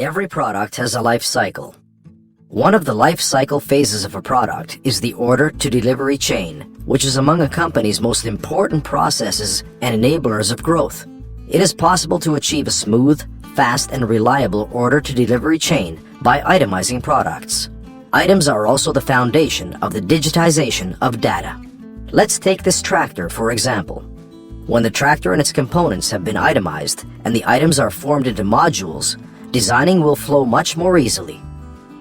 Every product has a life cycle. One of the life cycle phases of a product is the order-to-delivery chain, which is among a company's most important processes and enablers of growth. It is possible to achieve a smooth, fast, and reliable order-to-delivery chain by itemizing products. Items are also the foundation of the digitization of data. Let's take this tractor, for example. When the tractor and its components have been itemized and the items are formed into modules, designing will flow much more easily.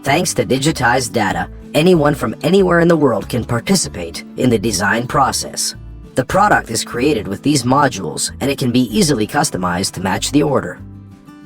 Thanks to digitized data, anyone from anywhere in the world can participate in the design process. The product is created with these modules and it can be easily customized to match the order.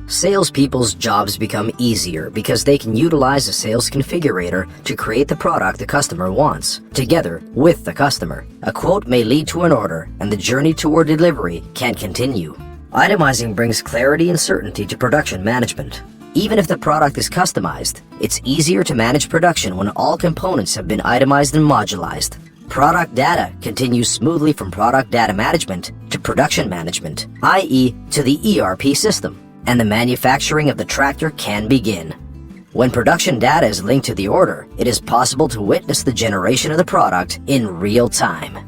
Salespeople's jobs become easier because they can utilize a sales configurator to create the product the customer wants, together with the customer. A quote may lead to an order, and the journey toward delivery can continue. Itemizing brings clarity and certainty to production management. Even if the product is customized, it's easier to manage production when all components have been itemized and modularized. Product data continues smoothly from product data management to production management, i.e. to the ERP system, and the manufacturing of the tractor can begin. When production data is linked to the order, it is possible to witness the generation of the product in real time.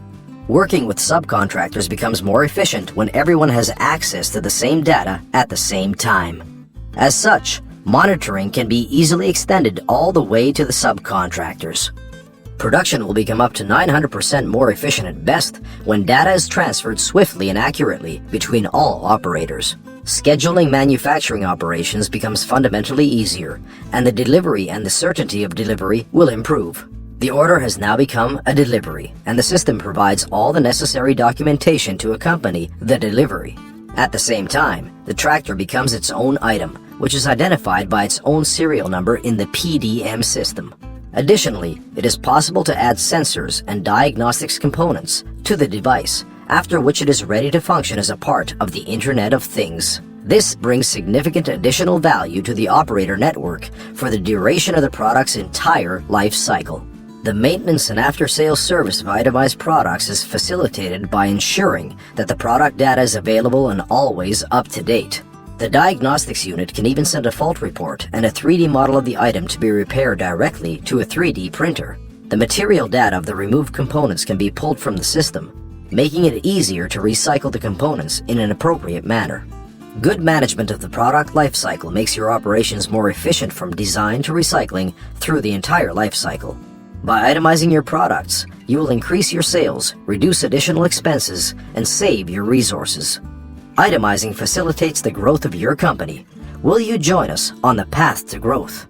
Working with subcontractors becomes more efficient when everyone has access to the same data at the same time. As such, monitoring can be easily extended all the way to the subcontractors. Production will become up to 900% more efficient at best when data is transferred swiftly and accurately between all operators. Scheduling manufacturing operations becomes fundamentally easier, and the delivery and the certainty of delivery will improve. The order has now become a delivery, and the system provides all the necessary documentation to accompany the delivery. At the same time, the tractor becomes its own item, which is identified by its own serial number in the PLM system. Additionally, it is possible to add sensors and diagnostics components to the device, after which it is ready to function as a part of the Internet of Things. This brings significant additional value to the operator network for the duration of the product's entire life cycle. The maintenance and after-sales service of itemized products is facilitated by ensuring that the product data is available and always up to date. The diagnostics unit can even send a fault report and a 3D model of the item to be repaired directly to a 3D printer. The material data of the removed components can be pulled from the system, making it easier to recycle the components in an appropriate manner. Good management of the product lifecycle makes your operations more efficient from design to recycling through the entire lifecycle. By itemizing your products, you will increase your sales, reduce additional expenses, and save your resources. Itemizing facilitates the growth of your company. Will you join us on the path to growth?